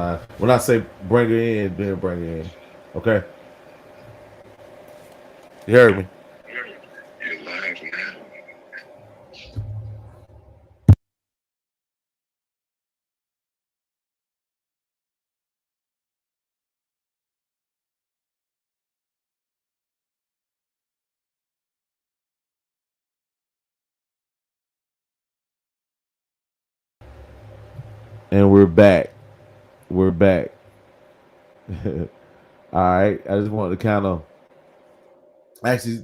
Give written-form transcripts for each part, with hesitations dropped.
line. When I say bring her in, then bring her in. Okay, you heard me. You're live now. And we're back. We're back. All right. I just wanted to kind of actually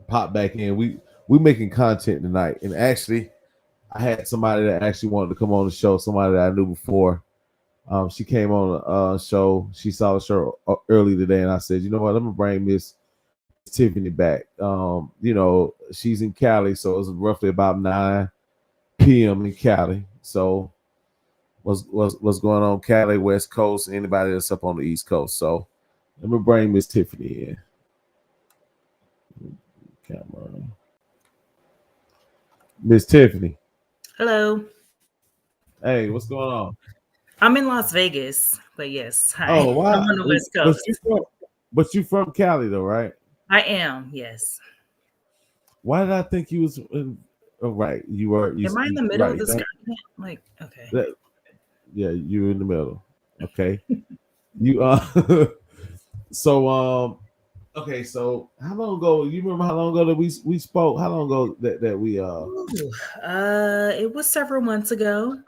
pop back in. We making content tonight, and actually, I had somebody that actually wanted to come on the show. Somebody that I knew before. She came on the show. She saw the show early today, and I said, you know what? I'm gonna bring Miss Tiffany back. She's in Cali, so it's roughly about 9 p.m. in Cali. So what's going on, Cali, West Coast, anybody that's up on the East Coast. So let me bring Miss Tiffany in. Camera. Miss Tiffany. Hello. Hey, what's going on? I'm in Las Vegas, but yes, hi. Oh, I'm wow. on the West But Coast. you from Cali though, right? I am, yes. Why did I think you was in, oh, right? You were Am I in the middle of right. this continent? Like, okay. Yeah, you're in the middle. Okay. You so okay, so how long ago you remember how long ago that we spoke? How long ago that we Ooh, it was several months ago.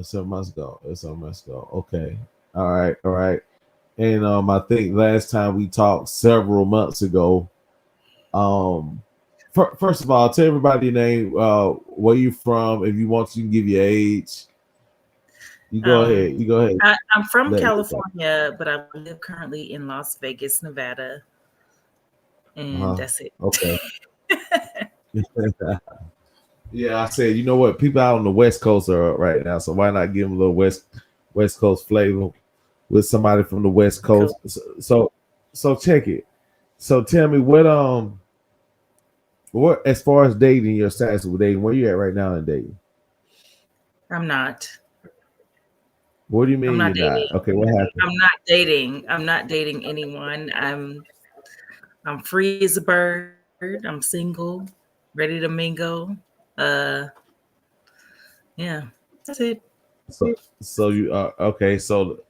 7 months ago. 7 months ago. Okay. All right. And I think last time we talked several months ago. Um First of all, tell everybody your name, where you from. If you want, you can give your age. You go ahead. Um, You go ahead. I'm from Let it go. California, but I live currently in Las Vegas, Nevada, and Uh-huh. that's it. Okay. Yeah, I said, you know what? People out on the West Coast are up right now, so why not give them a little West Coast flavor with somebody from the West Cool. Coast? So check it. So tell me what as far as dating, your status with dating, where you at right now in dating? I'm not. What do you I'm mean not you're dating. not? Okay, what happened? I'm not dating. I'm not dating anyone. I'm free as a bird. I'm single, ready to mingle. Uh, yeah, that's it. So you okay, so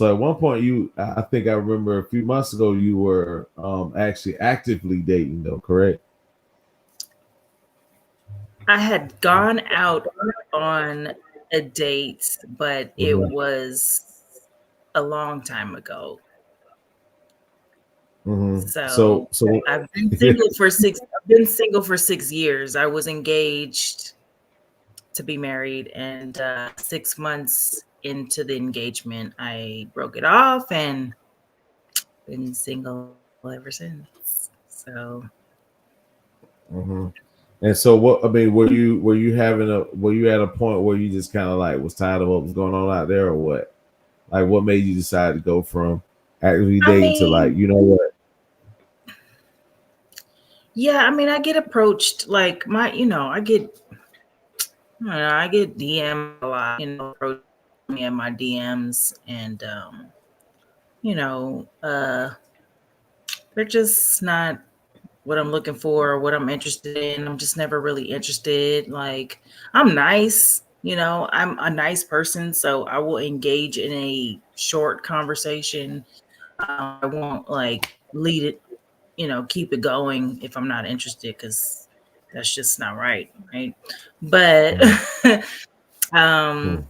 at one point I think I remember a few months ago you were actually actively dating though, correct? I had gone out on a date, but it Mm-hmm. was a long time ago. Mm-hmm. So So I've been single for six. I've been single for 6 years. I was engaged to be married, and 6 months into the engagement, I broke it off and been single ever since. So hmm And so what I mean, were you at a point where you just kind of like was tired of what was going on out there or what? Like what made you decide to go from actively I dating to like, mean, you know what? yeah, I mean, I get approached like I get DM'd a lot, approaching me in my DMs, and you know, uh, they're just not what I'm looking for or what I'm interested in. I'm just never really interested. Like, I'm nice, I'm a nice person, so I will engage in a short conversation. I won't like lead it, keep it going if I'm not interested because that's just not right, right? But Mhm. um Mhm.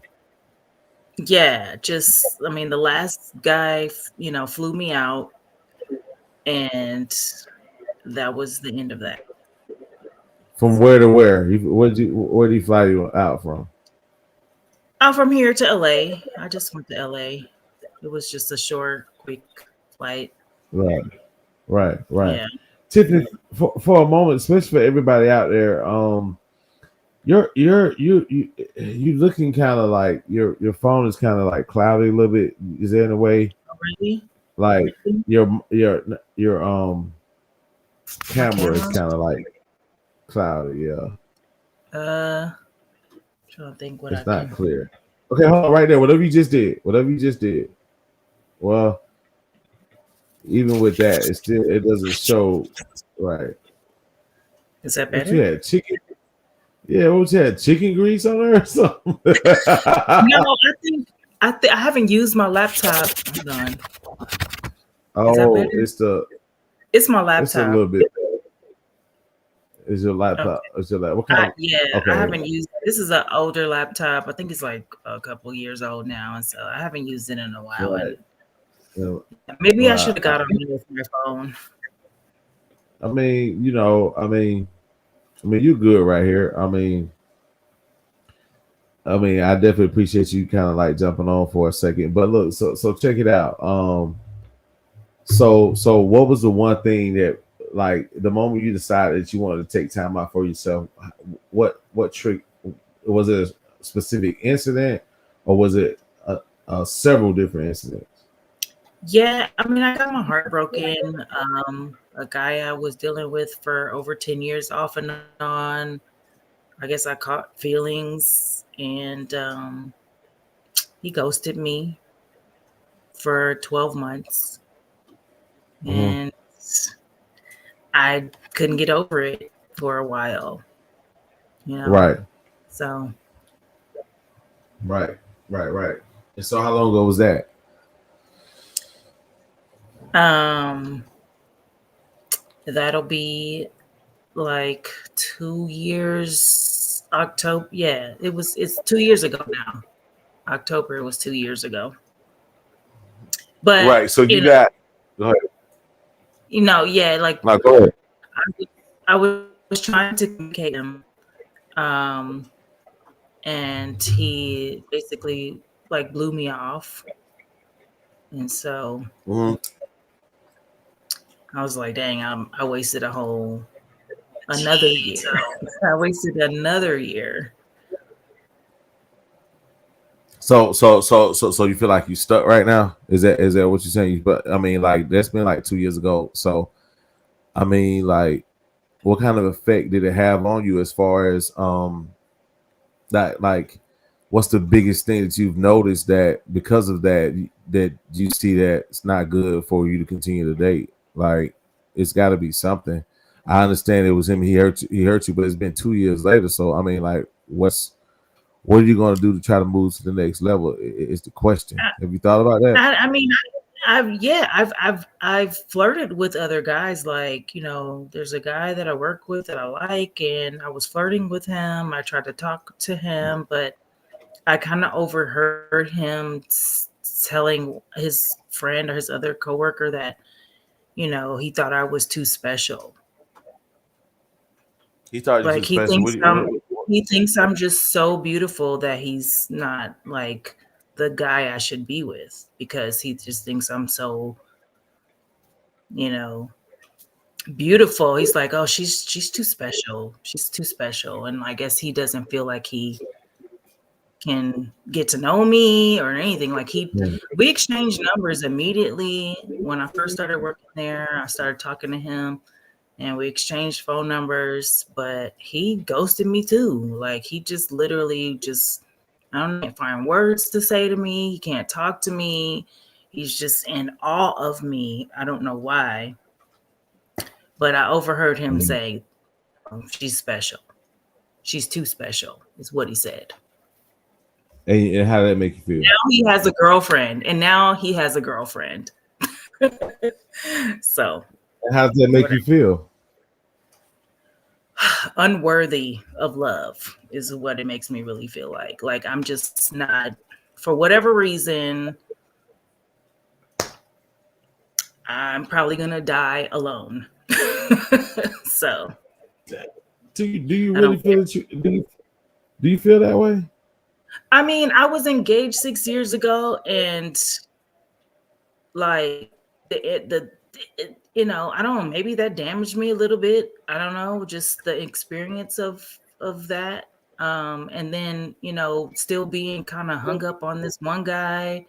yeah, just I mean the last guy, flew me out, and that was the end of that. From where to where? Where do you fly you out from? I'm from here to LA. I just went to LA. It was just a short, quick flight. Right, right. Yeah. Tiffany, for a moment, especially for everybody out there, you looking kind of like your phone is kind of like cloudy a little bit. Is there in a way Really? like your My camera is camera? kind of like cloudy? Yeah, Uh, trying to think what I it's not can. clear. Okay, hold on right there. Whatever you just did. Whatever you just did. Well, even with that, it doesn't show right. Is that What you better? had? Chicken? Yeah, what you had? Chicken grease on there or something? No, I haven't used my laptop. Hold on. Is that Oh, better? It's my it's a laptop. little bit. Is your laptop? Okay. Is your what kind of? Yeah, I Okay, haven't used. This is an older laptop. I think it's like a couple years old now, and so I haven't used it in a while. right. And Yeah, maybe I should right. have got on with my phone. I mean, you're good right here. I definitely appreciate you kind of like jumping on for a second. But look, so check it out. So what was the one thing that like the moment you decided that you wanted to take time out for yourself? What trick was it? A specific incident, or was it several different incidents? Yeah, I mean, I got my heart broken. A guy I was dealing with for over 10 years off and on. I guess I caught feelings and he ghosted me for 12 months Hmm. and I couldn't get over it for a while, you know. Right, So, right, right. And so, how long ago was that? um that'll be like 2 years October. Yeah, it's 2 years ago now. October, it was 2 years ago. But Right. So you you know, got. Go ahead. yeah, like No, go ahead. I was trying to communicate him, um, and he basically like blew me off, and so Hmm. I was like, dang, I wasted another year. I wasted another year. So you feel like you stuck right now? Is that what you're saying? But I mean, like that's been like 2 years ago. So I mean, like, what kind of effect did it have on you as far as that like, what's the biggest thing that you've noticed that because of that you see that it's not good for you to continue to date? Like, it's got to be something. I understand it was him. He hurt you, but it's been 2 years later. So I mean, like, what are you going to do to try to move to the next level? Is the question. I, Have you thought about that? I mean, I've flirted with other guys. Like, there's a guy that I work with that I like, and I was flirting with him. I tried to talk to him, but I kind of overheard him telling his friend or his other coworker that he thought I was too special. He thought you Like too special. he thinks I'm just so beautiful that he's not like the guy I should be with because he just thinks I'm so, you know, beautiful. He's like, "Oh, she's too special. She's too special." And I guess he doesn't feel like he can get to know me or anything. Like Yeah. we exchanged numbers immediately when I first started working there. I started talking to him and we exchanged phone numbers, but he ghosted me too. Like he just literally just I don't know, can't find words to say to me. He can't talk to me. He's just in awe of me. I don't know why, but I overheard him Mhm. say, "Oh, she's special. She's too special," is what he said. And how did that make you feel? Now he has a girlfriend, and now he has a girlfriend. So, And how does that make whatever. you feel? Unworthy of love is what it makes me really feel like. Like I'm just not, for whatever reason, I'm probably gonna die alone. So Do you I really don't care. feel that do you feel that way? I mean, I was engaged 6 years ago, and like I don't know, maybe that damaged me a little bit. I don't know, just the experience of that. And then, still being kind of hung up on this one guy,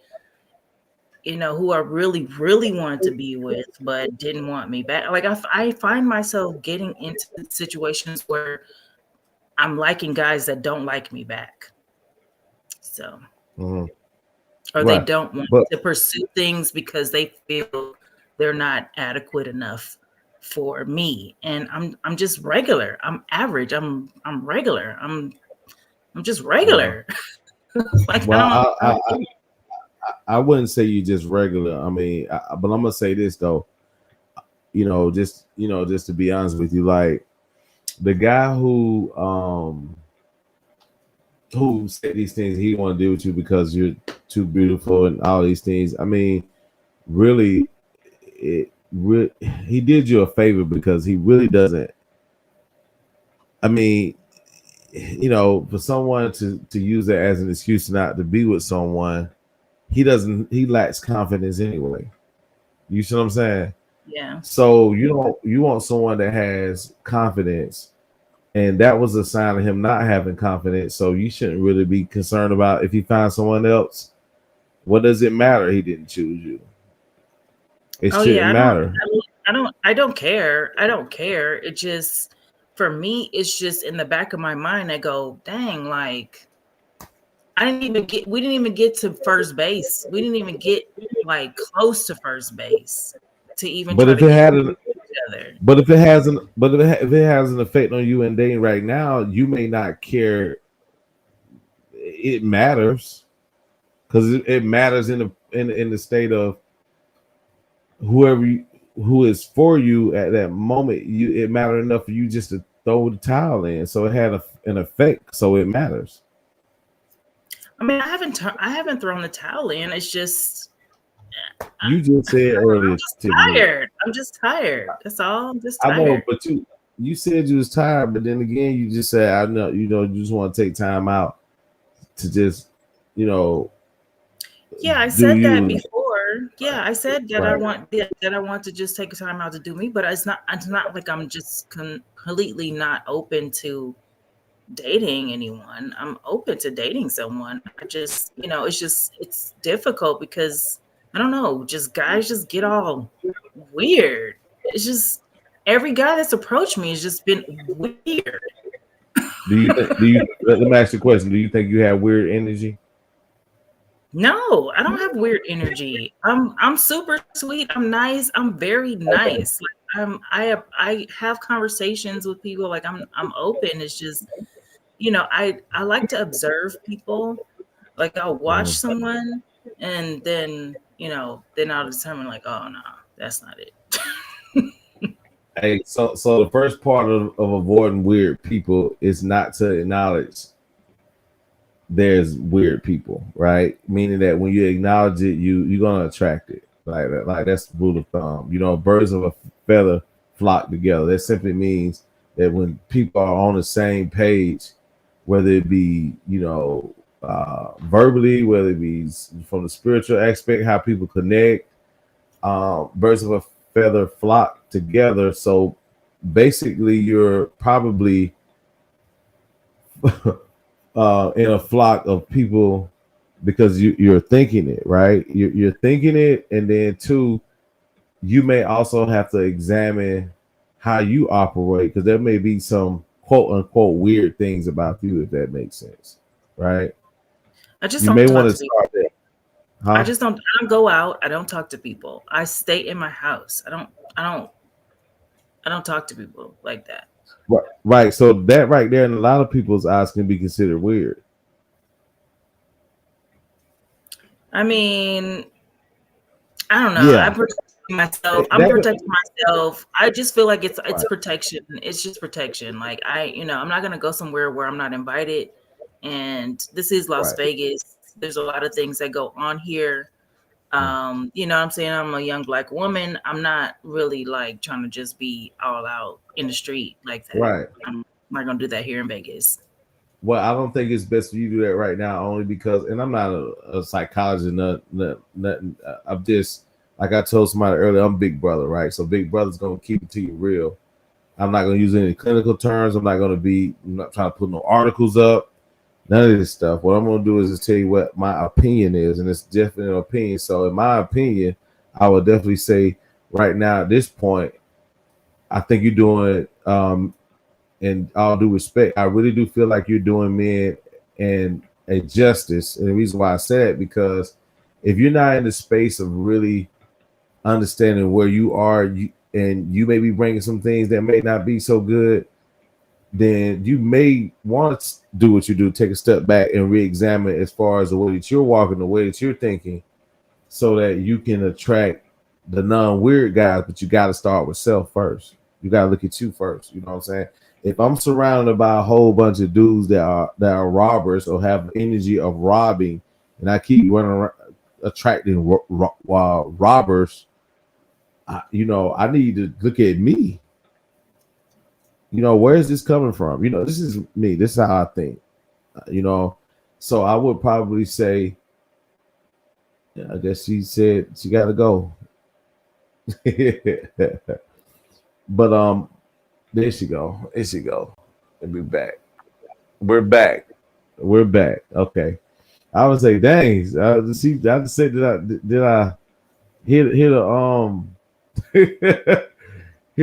who I really, really wanted to be with, but didn't want me back. Like I find myself getting into situations where I'm liking guys that don't like me back. So Mhm. or they Right. don't want But to pursue things because they feel they're not adequate enough for me. And I'm just regular. I'm average. I'm regular. I'm just well, regular. Like well, I don't I wouldn't say you just regular. I mean, but I'm gonna say this though. Just to be honest with you, like the guy who said these things, he want to deal with you because you're too beautiful and all these things. I mean, really, it he did you a favor because he really doesn't. I mean, for someone to use that as an excuse not to be with someone, he doesn't. He lacks confidence anyway. You see what I'm saying? yeah. So you want someone that has confidence, and that was a sign of him not having confidence. So you shouldn't really be concerned about if he finds someone else. What does it matter? He didn't choose you. It Oh shouldn't yeah, matter. I don't care. I don't care. It just for me, it's just in the back of my mind. I go, dang, like we didn't even get to first base. We didn't even get like close to first base to even But try if to it get had to an each other. but if it hasn't but if it has an effect on you and dating right now, you may not care. It matters because it matters in the state of whoever who is for you at that moment. It mattered enough for you just to throw the towel in, so it had an effect. So it matters. I mean, I haven't thrown the towel in. It's just You just said I'm earlier just to me, tired. I'm just tired. That's all. I'm just I know, tired. but you said you was tired, but then again, you just said I know you just want to take time out to just you know Yeah, I do said that you. before. Yeah, I said that Right. I want to just take time out to do me, but it's not like I'm just completely not open to dating anyone. I'm open to dating someone. I just, it's difficult because I don't know, just guys just get all weird. It's just every guy that's approached me has just been weird. Let me ask you a question. Do you think you have weird energy? No, I don't have weird energy. I'm super sweet. I'm nice. I'm very Okay. nice. Like I have conversations with people. Like I'm open. It's just, I like to observe people. Like I'll watch Mhm. someone and then, then I'll determine like, oh no, that's not it. Hey, so the first part of avoiding weird people is not to acknowledge there's weird people, right? Meaning that when you acknowledge it, you're gonna attract it. Like that's the rule of thumb. Birds of a feather flock together. That simply means that when people are on the same page, whether it be verbally, whether it be from the spiritual aspect, how people connect, birds of a feather flock together. So basically, you're probably in a flock of people because you're thinking it, right? You're thinking it, and then two, you may also have to examine how you operate because there may be some quote unquote weird things about you, if that makes sense, right? I just You don't may talk want to to people. start there, huh? I don't go out. I don't talk to people. I stay in my house. I don't I don't talk to people like that. Right, right. So that right there, in a lot of people's eyes, can be considered weird. I mean, I don't know. Yeah, I'm that protecting myself. I just feel like it's right, protection. It's just protection. Like I'm not gonna go somewhere where I'm not invited. And this is Las right. Vegas. There's a lot of things that go on here. You know what I'm saying? I'm a young black woman. I'm not really like trying to just be all out in the street like that. Right. I'm not gonna do that here in Vegas. Well, I don't think it's best for you to do that right now, only because, and I'm not a psychologist, nothing. I'm just like I told somebody earlier. I'm Big Brother, right? So Big Brother's gonna keep it to you real. I'm not gonna use any clinical terms. I'm not trying to put no articles up. None of this stuff. What I'm gonna do is just tell you what my opinion is, and it's definitely an opinion. So, in my opinion, I would definitely say right now at this point, I think you're doing and all due respect, I really do feel like you're doing men and a justice. And the reason why I say it, because if you're not in the space of really understanding where you are, and you may be bringing some things that may not be so good, then you may want to do what you do, take a step back and re-examine as far as the way that you're walking, the way that you're thinking, so that you can attract the non-weird guys. But you got to start with self first. You got to look at you first. You know what I'm saying? If I'm surrounded by a whole bunch of dudes that are robbers or have energy of robbing, and I keep running around attracting robbers, I need to look at me. Where is this coming from? This is me. This is how I think. You know, so I would probably say, I guess she said she got to go. But there she go. There she go. And be back. We're back. We're back. Okay. I would say, dang. I just said did I hit hit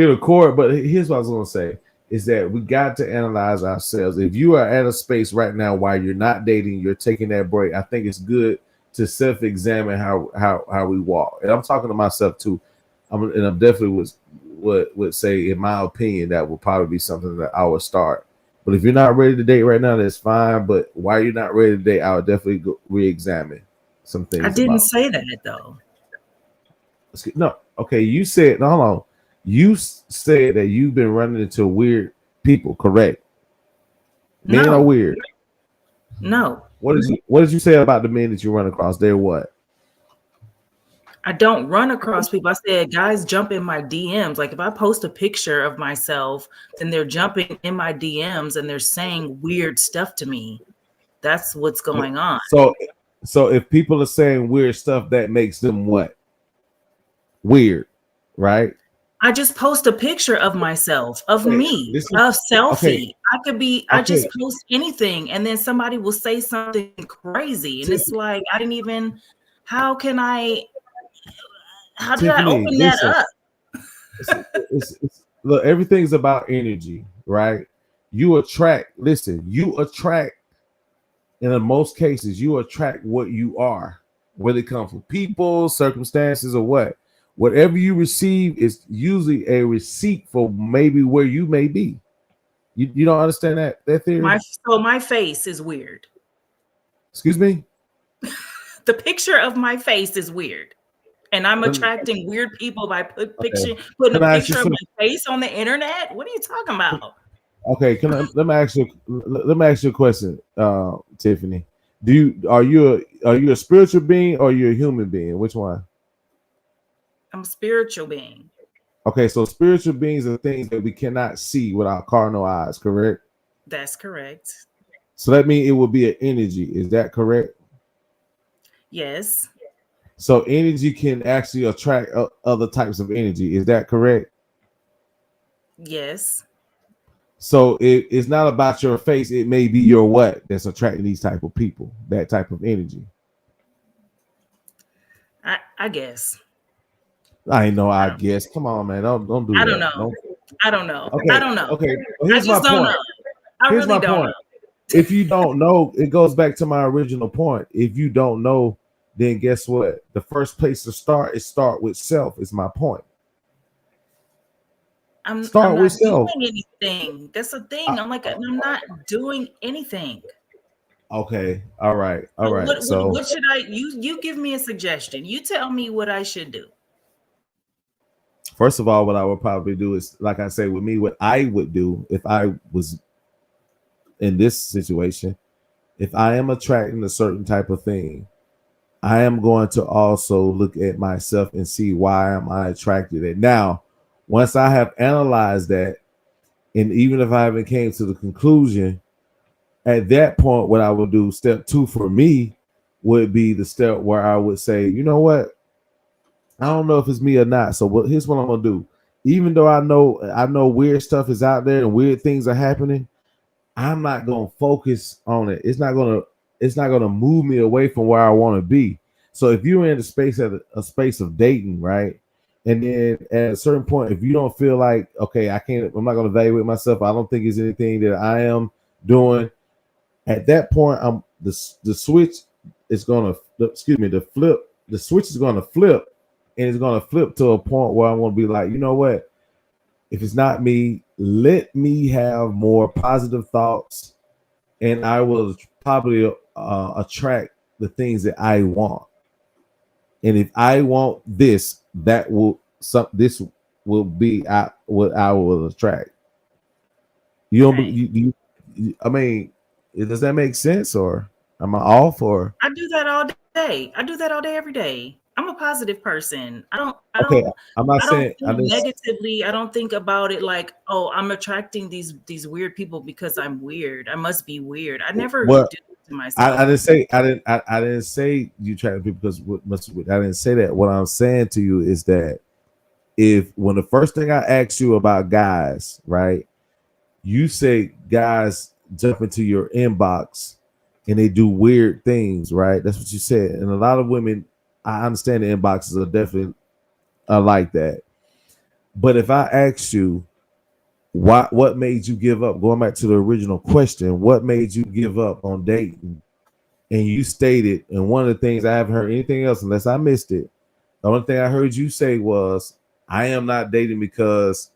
a chord? But here's what I was gonna say is that we got to analyze ourselves. If you are at a space right now while you're not dating, you're taking that break, I think it's good to self-examine how we walk. And I'm talking to myself too. I'm definitely would say, in my opinion, that would probably be something that I would start. But if you're not ready to date right now, that's fine. But while you're not ready to date, I would definitely re-examine some things. I didn't say that though. No, okay. You said no. Hold on. You said that you've been running into weird people, correct? Men are weird. No. What did you say about the men that you run across? They're what? I don't run across people. I said guys jump in my DMs. Like if I post a picture of myself, then they're jumping in my DMs and they're saying weird stuff to me. That's what's going on. So if people are saying weird stuff, that makes them what? Weird, right? I just post a picture of myself, of me, a selfie. Okay. I could be, I just post anything and then somebody will say something crazy. And it's like, I didn't even, how did I open that up? Look, everything's about energy, right? You attract, in most cases, you attract what you are, whether it comes from people, circumstances, or what. Whatever you receive is usually a receipt for maybe where you may be. You don't understand that theory? My face is weird. Excuse me? The picture of my face is weird. And I'm attracting weird people by putting a picture of my face on the internet. What are you talking about? Okay, let me ask you a question, Tiffany. Are you a spiritual being or are you a human being? Which one? I'm a spiritual being. Okay, so spiritual beings are things that we cannot see with our carnal eyes, correct? That's correct. So that means it will be an energy. Is that correct? Yes. So energy can actually attract other types of energy. Is that correct? Yes. So it's not about your face. It may be your what that's attracting these type of people, that type of energy. I guess. I know. I guess. Come on, man. Don't do that. I don't know. I don't know. Okay. I don't know. Okay. Well, here's my point. Here's my point. If you don't know, it goes back to my original point. If you don't know, then guess what? The first place to start is start with self. Is my point. I'm not doing anything. That's the thing. I'm not doing anything. Okay. All right. What should I? You give me a suggestion. You tell me what I should do. First of all, what I would probably do is, like I say, with me, what I would do if I was in this situation, if I am attracting a certain type of thing, I am going to also look at myself and see why am I attracted. And now, once I have analyzed that, and even if I haven't came to the conclusion, at that point, what I would do, step 2 for me, would be the step where I would say, you know what? I don't know if it's me or not. So here's what I'm gonna do. Even though I know weird stuff is out there and weird things are happening, I'm not gonna focus on it. It's not gonna move me away from where I want to be. So if you're in a space of dating, right? And then at a certain point, if you don't feel like, okay, I'm not gonna evaluate myself. I don't think it's anything that I am doing. At that point, I'm the switch is gonna excuse me the flip the switch is gonna flip, and it's gonna flip to a point where I'm gonna be like, you know what? If it's not me, let me have more positive thoughts, and I will probably attract the things that I want. And if I want this, that will this will be what I will attract. You don't Right. I mean, does that make sense, or am I off? Or I do that all day. I do that all day, every day. I'm a positive person. okay, I'm I not don't saying think I didn't. negatively. I don't think about it like, oh, I'm attracting these weird people because I'm weird. I must be weird. I never What do it to myself. I didn't say I didn't say you try to people because what must I didn't say that. What I'm saying to you is that if when the first thing I asked you about guys, right, you say guys jump into your inbox and they do weird things, right? That's what you said. And a lot of women, I understand the inboxes are definitely like that. But if I ask you what made you give up, going back to the original question, what made you give up on dating? And you stated, and one of the things I haven't heard anything else unless I missed it. The only thing I heard you say was, I am not dating because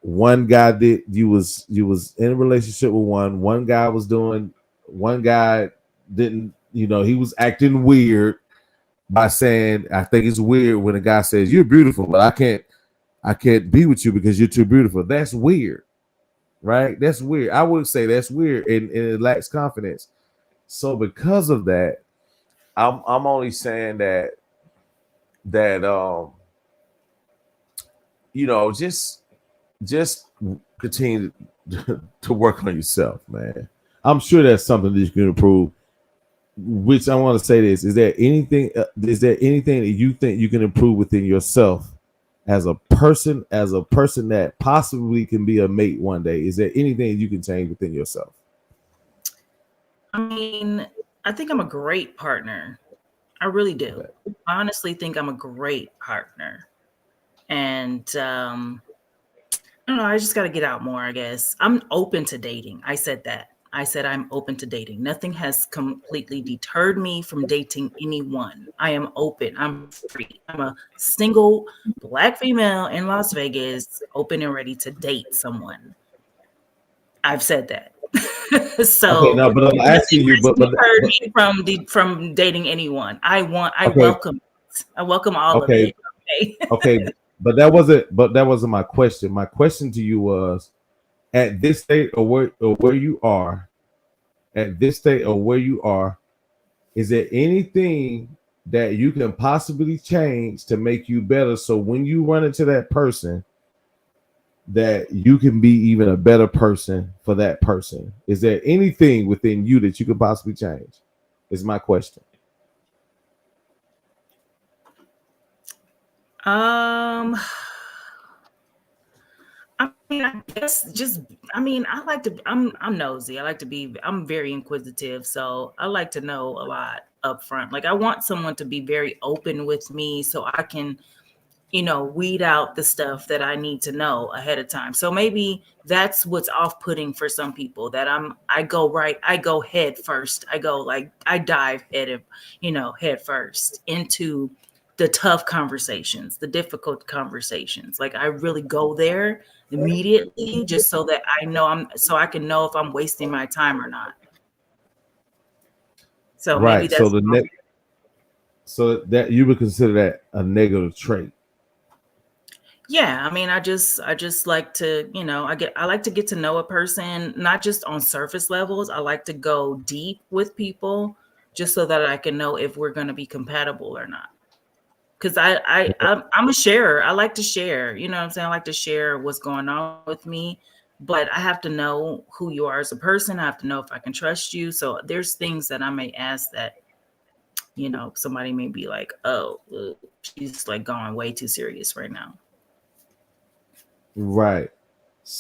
one guy did you was in a relationship with one guy was doing one guy didn't he was acting weird by saying, I think it's weird when a guy says you're beautiful, but I can't be with you because you're too beautiful. That's weird, right? That's weird. I would say that's weird, and it lacks confidence. So because of that, I'm only saying that just continue to work on yourself, man. I'm sure that's something that you can improve. Which I want to say this: is there anything? Is there anything that you think you can improve within yourself as a person that possibly can be a mate one day? Is there anything you can change within yourself? I mean, I think I'm a great partner. I really do. Okay. I honestly think I'm a great partner. And I don't know, I just got to get out more, I guess. I'm open to dating. I said that. I said I'm open to dating. Nothing has completely deterred me from dating anyone. I am open. I'm free. I'm a single black female in Las Vegas, open and ready to date someone. I've said that. Okay, So no, but I'm nothing asking you, has deterred but me from dating anyone. I okay, welcome it. I welcome all of okay, it. Okay. okay, but that wasn't my question. My question to you was, at this state or where you are, at this state or where you are, is there anything that you can possibly change to make you better? So when you run into that person, that you can be even a better person for that person. Is there anything within you that you could possibly change? Is my question. Um I mean, I guess just I mean, I'm nosy. I like to be I'm very inquisitive, so I like to know a lot up front. Like I want someone to be very open with me so I can, weed out the stuff that I need to know ahead of time. So maybe that's what's off-putting for some people that I go head first. I go like I dive head first into the tough conversations, the difficult conversations. Like I really go there immediately just so that so I can know if I'm wasting my time or not. So maybe Right. So that's so that you would consider that a negative trait. Yeah, I mean, I just like to, I like to get to know a person, not just on surface levels. I like to go deep with people just so that I can know if we're going to be compatible or not. Because I'm a sharer. I like to share. You know what I'm saying? I like to share what's going on with me, but I have to know who you are as a person. I have to know if I can trust you. So there's things that I may ask that, somebody may be like, oh, she's like going way too serious right now. Right.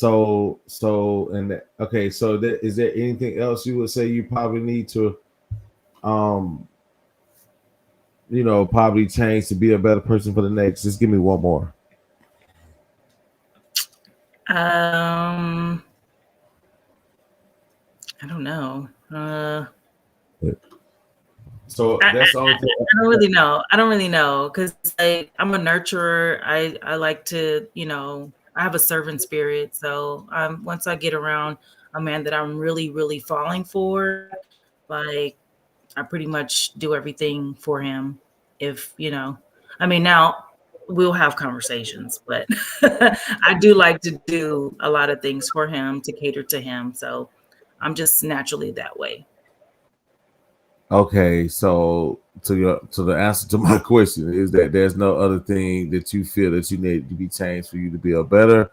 Okay. So is there anything else you would say you probably need to um probably change to be a better person for the next? Just give me one more. Um, I don't know. So that's the only thing. I don't really know. I don't really know because I'm a nurturer. I like to, I have a servant spirit. So once I get around a man that I'm really, really falling for, like I pretty much do everything for him. If, I mean, now we'll have conversations, but I do like to do a lot of things for him to cater to him. So I'm just naturally that way. Okay, so to the answer to my question is that there's no other thing that you feel that you need to be changed for you to be a better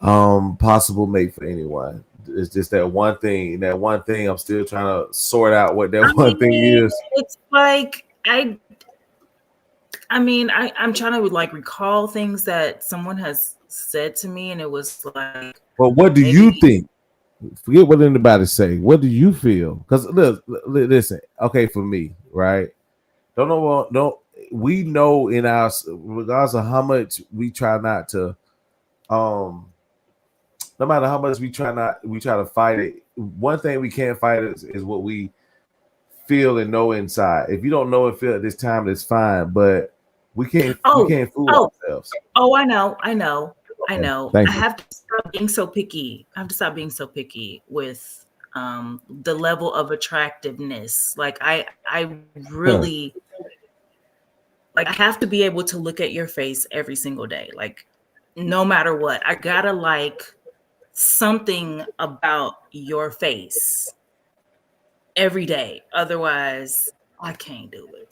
possible mate for anyone. It's just that one thing. That one thing I'm still trying to sort out what that I one thing mean, is. it's like I'm trying to like recall things that someone has said to me, and it was like But what do you maybe think? Forget what anybody say. What do you feel? Because listen. Okay, for me, right? Don't know. Don't we know in our regardless of how much we try not to, um, no matter how much we try to fight it. One thing we can't fight is what we feel and know inside. If you don't know and feel at this time, that's fine. But we oh can't fool oh ourselves. I Okay, know. I thank you. have to stop being so picky. I have to stop being so picky with the level of attractiveness. Like I Huh. really like I have to be able to look at your face every single day. Like no matter what, I gotta like something about your face every day. Otherwise, I can't do it.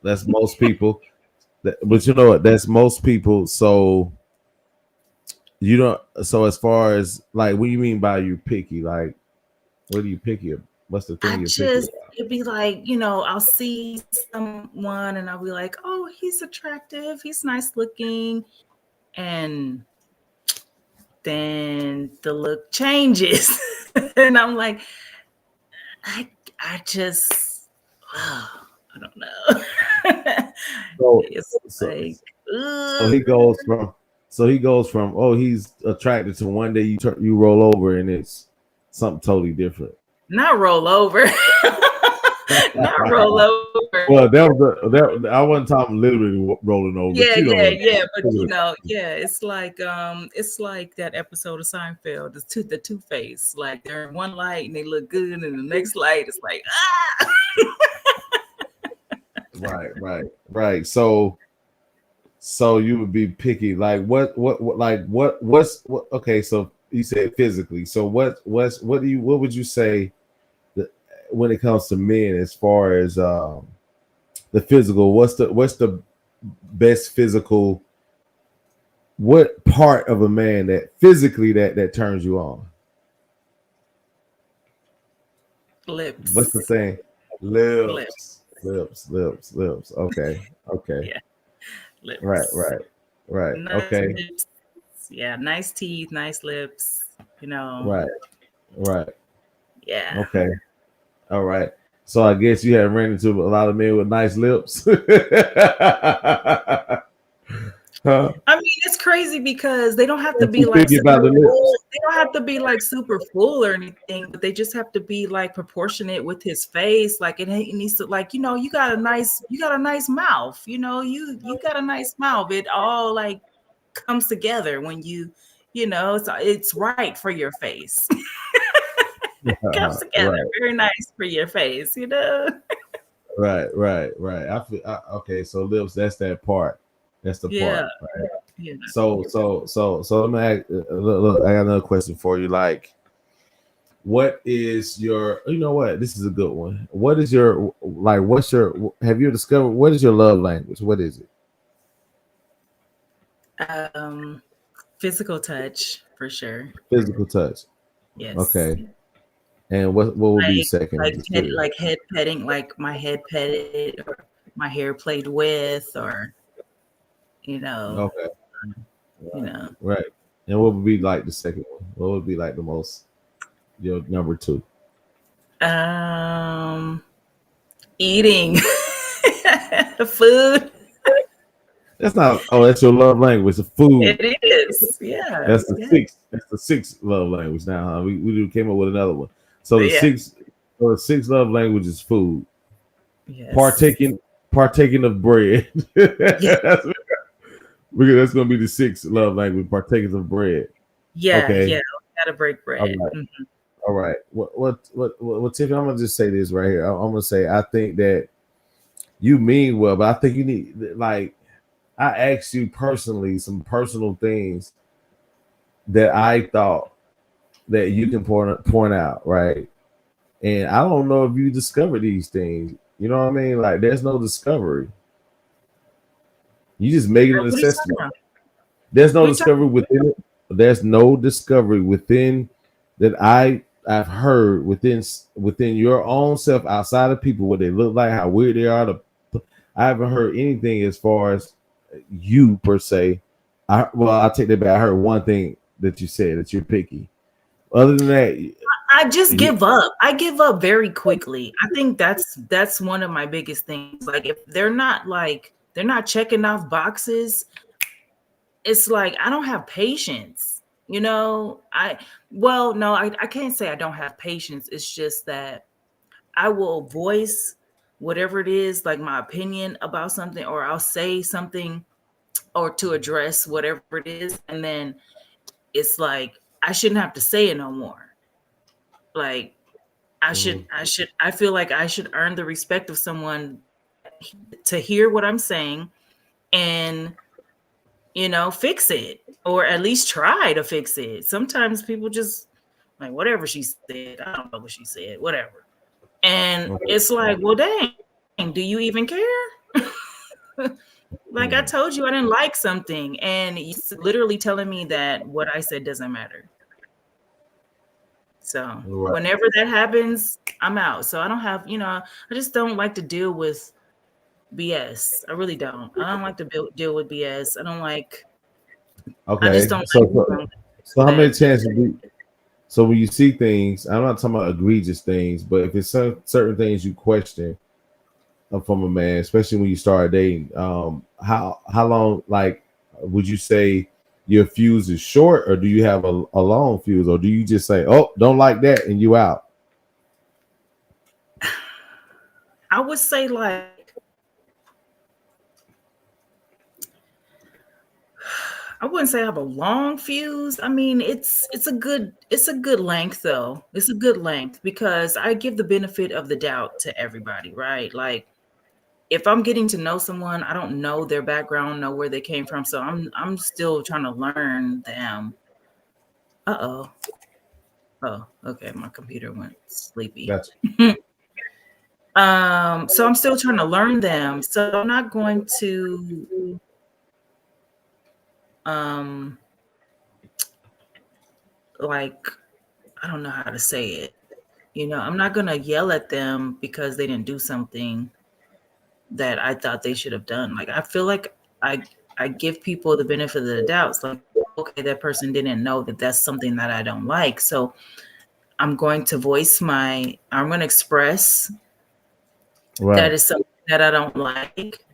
That's most people. But you know what? That's most people. So you don't. So as far as like, what do you mean by you picky? Like, what do you picky? What's the thing I you're picky just about? it'd be like, I'll see someone and I'll be like, "Oh, he's attractive. He's nice looking." And then the look changes. And I'm like, I I just I don't know. So It's so like, so he goes from oh, he's attracted to one day you roll over and it's something totally different. not roll over. Not roll over. Well, I wasn't talking literally rolling over, but Yeah, you know yeah, what yeah. But I'm saying. yeah, it's like that episode of Seinfeld, the two face. Like they're in one light and they look good, and the next light it's like ah. Right. So you would be picky. Like what's okay, so you said physically. So what would you say that when it comes to men as far as the physical, what's the best physical, what part of a man that physically that turns you on? What's the Lips, thing? lips. Lips. Okay. Yeah, Right, lips. right, right. Nice Okay. lips. Yeah, nice teeth, nice lips. You know. Right, right. Yeah. Okay. All right. So I guess you have ran into a lot of men with nice lips. Huh? I mean, it's crazy because they don't have to What be you like think about super the full. lips? They don't have to be like super full or anything, but they just have to be like proportionate with his face. Like it needs to like, you got a nice mouth. You got a nice mouth. It all like comes together when it's right for your face. It comes together Right, very nice for your face. right. Okay. So lips, that's that part. That's the Yeah. part. Right. Yeah. So let me ask, look, I got another question for you. Like, what is your? You know what? This is a good one. What is your like? What's your? Have you discovered what is your love language? What is it? Um, Physical touch for sure. Physical touch. Yes. Okay. And what would be Like second? like Just head curious. like head petting, like my head petted or my hair played with or, you know, Okay. you know. Right. And what would be like the second one? What would be like the most your number two? Um Eating food. That's not. Oh, that's your love language. The food. It is. Yeah. That's the Yeah. sixth. That's the sixth love language. Now, huh? We came up with another one. So the Yeah. sixth. So the sixth love language is food. Yes. Partaking. Partaking of bread. Yeah. That's going to be the sixth love language. Partaking of bread. Yeah. Okay. Yeah. Gotta break All bread. right. All right. Tiffany? I'm gonna just say this right here. I'm gonna say I think that you mean well, but I think you need like I asked you personally some personal things that I thought that you can point out, right? And I don't know if you discover these things. You know what I mean? Like there's no discovery. You just make an What are you talking assessment. about? There's no What are you talking discovery within it. There's no discovery within that I've heard within your own self outside of people what they look like, how weird they are. I haven't heard anything as far as you per se. I take that back. I heard one thing that you said that you're picky. Other than that, I just you, give up. I give up very quickly. I think that's one of my biggest things. Like if they're not checking off boxes, it's like I don't have patience. You know, no, I can't say I don't have patience. It's just that I will voice whatever it is, like my opinion about something, or I'll say something or to address whatever it is, and then it's like I shouldn't have to say it no more. Like mhm. I feel like I should earn the respect of someone to hear what I'm saying and fix it, or at least try to fix it. Sometimes people just like whatever she said, I don't know what she said, whatever. And Okay. it's like, well, dang, do you even care? Like I told you I didn't like something and you literally telling me that what I said doesn't matter. So Right. whenever that happens, I'm out. So I don't have, I just don't like to deal with BS. I really don't. I don't like to deal with BS. I just Okay. don't like So how many that. chances do so when you see things? I'm not talking about egregious things, but if it's certain things you question from a man, especially when you start dating, how long like would you say your fuse is short, or do you have a long fuse, or do you just say, "Oh, don't like that," and you out? I would say like I wouldn't say I have a long fuse. I mean, it's a good length though. It's a good length because I give the benefit of the doubt to everybody, right? Like if I'm getting to know someone, I don't know their background, know where they came from, so I'm still trying to learn them. Uh-oh. Oh, okay, my computer went sleepy. Gotcha. So I'm still trying to learn them. So I'm not going to um like I don't know how to say it. I'm not going to yell at them because they didn't do something that I thought they should have done. Like I feel like I I give people the benefit of the doubt. It's like, okay, that person didn't know that that's something that I don't like. So I'm going to express that Right. is something that I don't like.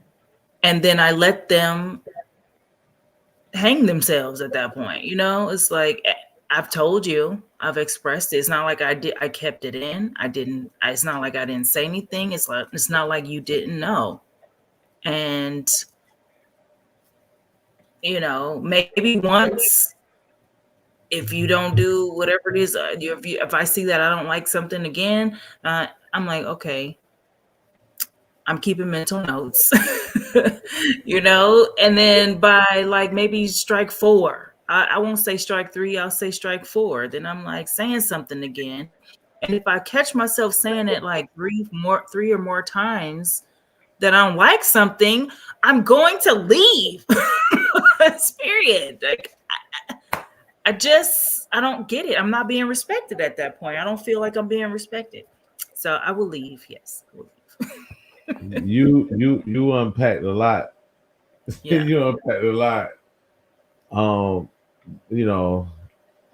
And then I let them hang themselves at that point. It's like I've told you, I've expressed it. It's not like I kept it in. It's not like I didn't say anything. It's not like you didn't know. And maybe once if you don't do whatever it is, if I see that I don't like something again, I'm like, okay, I'm keeping mental notes, and then by like maybe strike four, I won't say strike three, I'll say strike four. Then I'm like saying something again. And if I catch myself saying it like three or more times that I don't like something, I'm going to leave. Period. Like I don't get it. I'm not being respected at that point. I don't feel like I'm being respected. So I will leave. Yes. I will leave. You unpacked a lot. Yeah. You unpacked a lot. Um, you know,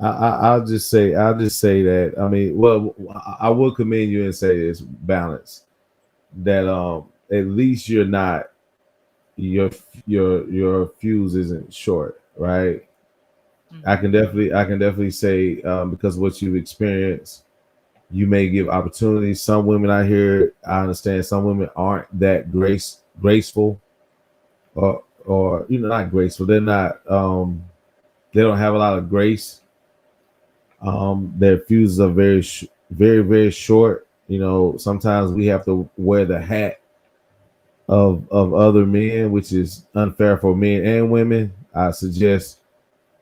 I'll just say that. I mean, well, I will commend you and say this balance that at least you're not your your fuse isn't short, right? Mm-hmm. I can definitely say because of what you've experienced, you may give opportunities. Some women out here, I understand, some women aren't that graceful, or not graceful. They're not. They don't have a lot of grace. Their fuses are very very short. Sometimes we have to wear the hat of other men, which is unfair for men and women. I suggest,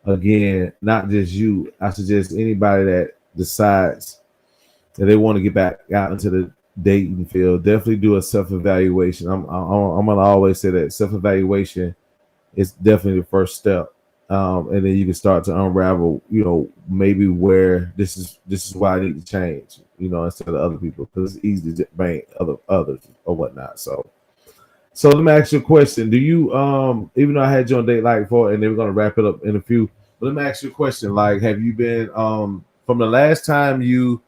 again, not just you. I suggest anybody that decides that they want to get back out into the dating field, definitely do a self evaluation. I'm gonna always say that self evaluation is definitely the first step, and then you can start to unravel. Maybe where this is why I need to change. Instead of other people, because it's easy to blame others or whatnot. So let me ask you a question. Do you even though I had you on date like for, and then we're gonna wrap it up in a few. But let me ask you a question. Like, have you been from the last time you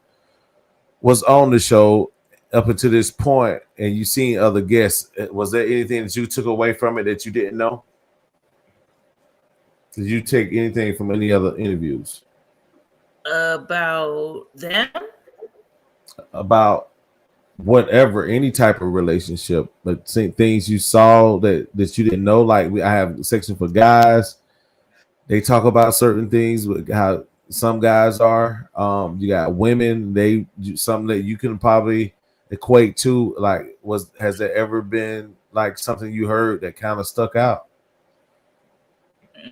was on the show up until this point, and you seen other guests? Was there anything that you took away from it that you didn't know? Did you take anything from any other interviews About them? about whatever, any type of relationship, but things you saw that you didn't know? Like, I have a section for guys. They talk about certain things with how some guys are. You got women. Something that you can probably equate to. Like, has there ever been like something you heard that kind of stuck out?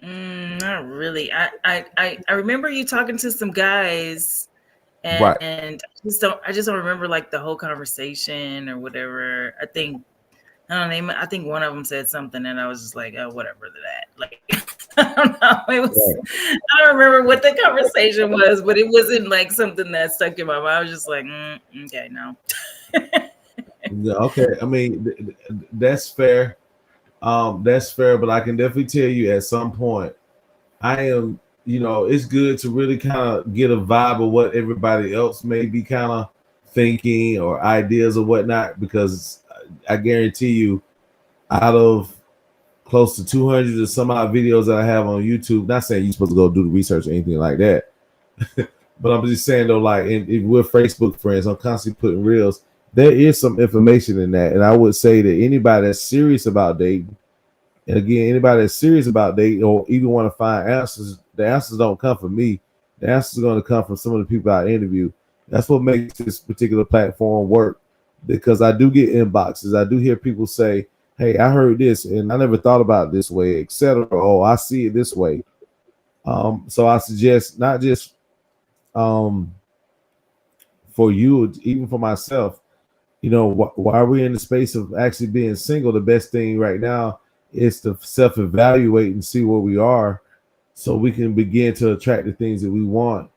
Not really. I remember you talking to some guys, Right. and I just don't remember like the whole conversation or whatever. I don't know. I think one of them said something, and I was just like, oh, whatever to that. Like, I don't know. Right. I don't remember what the conversation was, but it wasn't like something that stuck in my mind. I was just like, okay, no. Yeah, okay. I mean, that's fair. That's fair, but I can definitely tell you at some point, I am, it's good to really kind of get a vibe of what everybody else may be kind of thinking or ideas or whatnot, because I guarantee you, out of close to 200 or some odd videos that I have on YouTube, not saying you're supposed to go do the research or anything like that, but I'm just saying though, like, if we're Facebook friends, I'm constantly putting reels. There is some information in that, and I would say that anybody that's serious about dating, and again, anybody that's serious about dating or even want to find answers, the answers don't come from me. The answers are going to come from some of the people I interview. That's what makes this particular platform work, because I do get inboxes. I do hear people say, "Hey, I heard this, and I never thought about it this way," etc. Oh, I see it this way. So I suggest, not just um, for you, even for myself, while we're in the space of actually being single, the best thing right now is to self-evaluate and see where we are, so we can begin to attract the things that we want.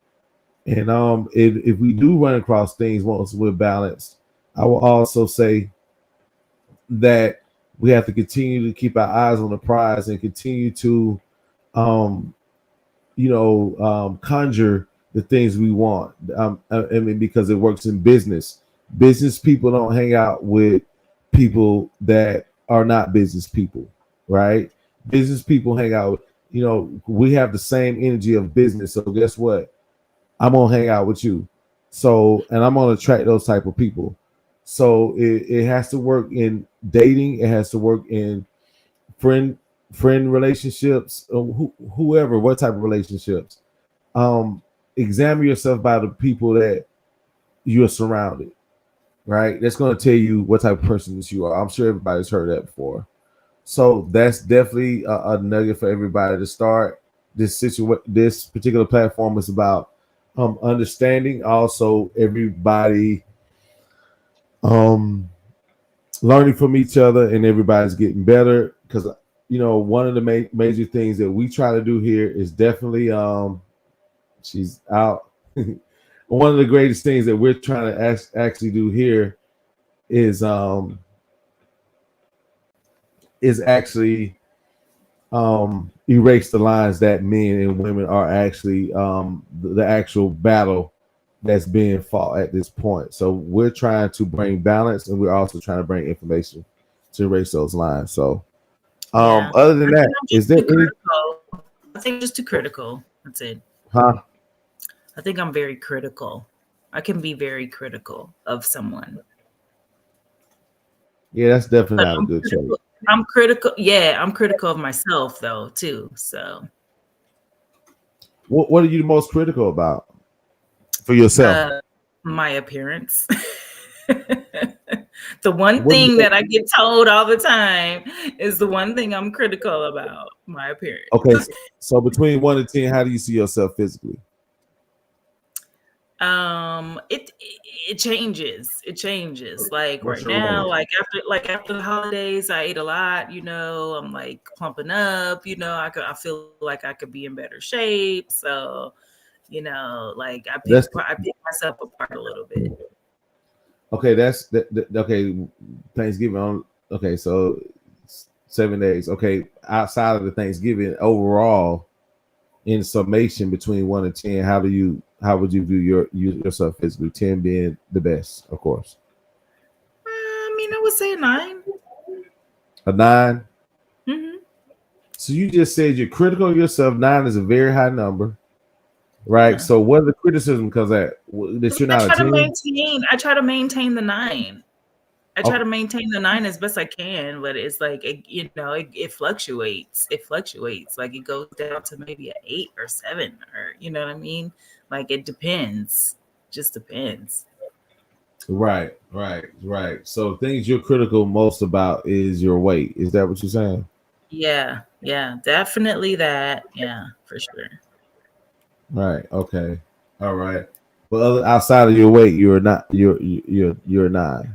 And if we do run across things once we're balanced, I will also say that we have to continue to keep our eyes on the prize and continue to um, conjure the things we want. I mean, because it works in business. Business people don't hang out with people that are not business people, right? Business people hang out. We have the same energy of business. So guess what? I'm gonna hang out with you. So, and I'm gonna attract those type of people. So it has to work in dating. It has to work in friend friend relationships, whoever, what type of relationships. um Examine yourself by the people that you're surrounded, right? That's going to tell you what type of person that you are. I'm sure everybody's heard that before. So that's definitely a nugget for everybody to start. This particular platform is about understanding, also everybody um learning from each other, and everybody's getting better, because one of the major things that we try to do here is definitely she's out. One of the greatest things that we're trying to actually do here is actually erase the lines that men and women are actually the actual battle that's being fought at this point. So we're trying to bring balance, and we're also trying to bring information to erase those lines. So Yeah. Other than I think that, I'm is just there too any critical. I think I'm just too critical. That's it. huh? I think I'm very critical. I can be very critical of someone. Yeah, that's definitely But not a I'm good trait. critical. I'm critical. Yeah, I'm critical of myself though too. So, What are you the most critical about for yourself? uh, my appearance. The one What do thing you that I get told all the time is the one thing I'm critical about, my appearance. okay, so between 1 and 10, how do you see yourself physically? It changes. It changes. Like What's right your now, range? after the holidays, I ate a lot, I'm like plumping up, I feel like I could be in better shape. So, like That's I pick myself apart a little bit. okay. Okay. Thanksgiving on. Okay, so 7 days. Okay, outside of the Thanksgiving, overall, in summation between 1 and 10, how would you view yourself physically? 10 being the best, of course. I would say a 9. A 9. Hmm. So you just said you're critical of yourself. 9 is a very high number, right? Yeah. So what the criticism because that you're I not a try to 10? maintain. I try to maintain the 9. I try to Okay, maintain the 9 as best I can, but it's like it fluctuates. It fluctuates. Like it goes down to maybe an 8 or 7, or you know what I mean. Like it depends. Just depends. right. So things you're critical most about is your weight. Is that what you're saying? Yeah, yeah, definitely that. Yeah, for sure. Right. Okay. All right. But outside of your weight, you're not. You're not.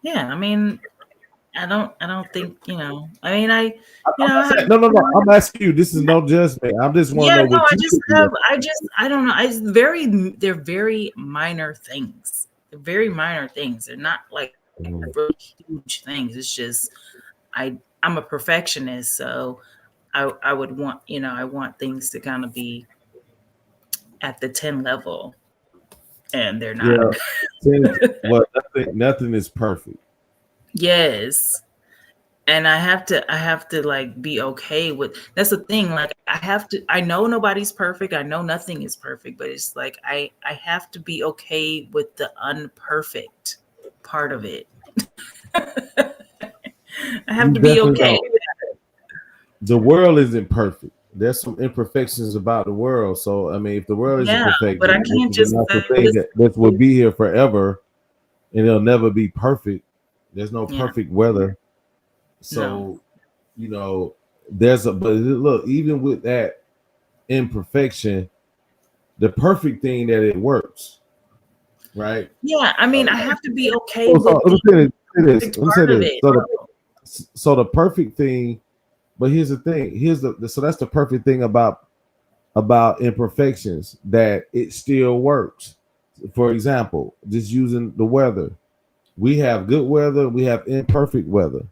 Yeah, I don't think I mean I'm I not have saying no. I'm asking you. This is no judgment. I just want to yeah, know no, what you think. I don't know. They're very minor things. They're very minor things. They're not like Mhm. really huge things. It's just I'm a perfectionist, so I would want, I want things to kind of be at the 10 level, and they're not. Yeah. Since well, nothing is perfect. Yes. And I have to like be okay with that's the thing. Like I know nobody's perfect. I know nothing is perfect, but it's like I have to be okay with the unperfect part of it. I have You to be definitely okay. don't. The world isn't perfect. There's some imperfections about the world. So I mean, if the world isn't Yeah, perfect, but I then this can't is just enough to say just that this will be here forever and it'll never be perfect. There's no yeah, perfect weather. no. So, you know, but look, even with that imperfection, the perfect thing that it works, right? Yeah, Uh, I have to be okay so with let me the say this. perfect Let me say part of this. it. So the perfect thing, but here's the thing. So that's the perfect thing about imperfections that it still works. For example, just using the weather. We have good weather, we have imperfect weather.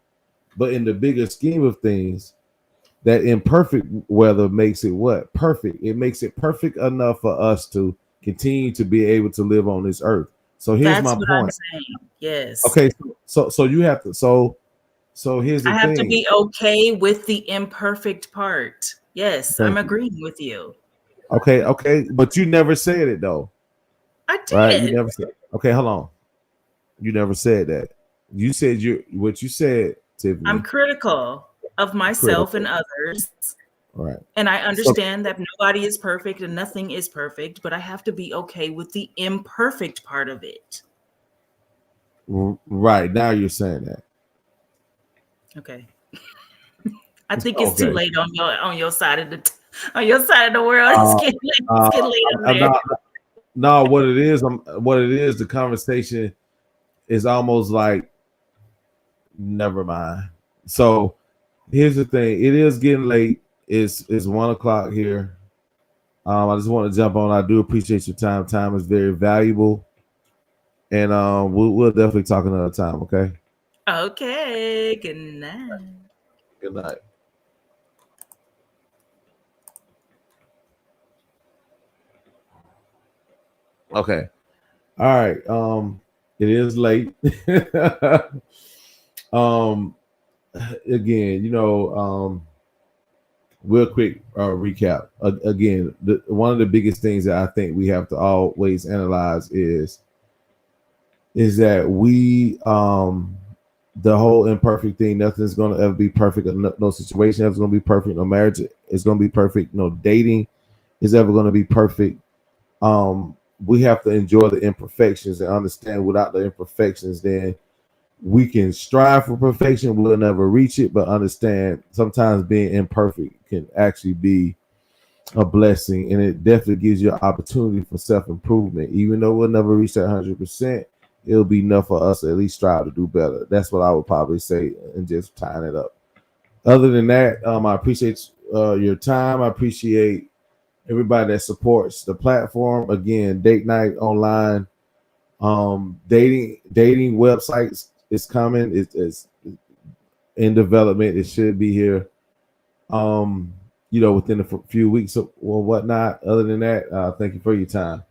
But in the bigger scheme of things, that imperfect weather makes it what? Perfect. It makes it perfect enough for us to continue to be able to live on this earth. So here's That's my what I'm point. saying. Yes. Okay, so you have to so here's the I have to thing. be okay with the imperfect part. Yes, I'm Thank you. agreeing with you. Okay, but you never said it though, I right? You did. never said. Okay, hold on. You never said that. You said what you said, I'm Tiffany. critical of myself and Critical, others. right? And I So understand that nobody is perfect and nothing is perfect, but I have to be okay with the imperfect part of it. right now you're saying that. Okay. I think it's too Okay. late on your side of on your side of the world. It's Uh, getting late. It's uh, getting late over I'm there. not. No, what it is, the conversation is almost like never mind. So here's the thing: it is getting late. It's 1 o'clock here. I just want to jump on. I do appreciate your time. Time is very valuable, and we'll definitely talk another time. Okay. Okay. Good night. Good night. Okay. All right. It is late. um, again, real quick recap. Again, one of the biggest things that I think we have to always analyze is that the whole imperfect thing. Nothing's gonna ever be perfect. No situation ever gonna be perfect. No marriage is gonna be perfect. No dating is ever gonna be perfect. We have to enjoy the imperfections and understand without the imperfections, then we can strive for perfection. We'll never reach it, but understand sometimes being imperfect can actually be a blessing, and it definitely gives you an opportunity for self improvement. Even though we'll never reach that 100%, it'll be enough for us to at least strive to do better. That's what I would probably say, and just tying it up. Other than that, I appreciate your time. I appreciate everybody that supports the platform. Again, date night online, dating websites is coming. It's in development. It should be here. Within a few weeks or whatnot. Other than that, thank you for your time.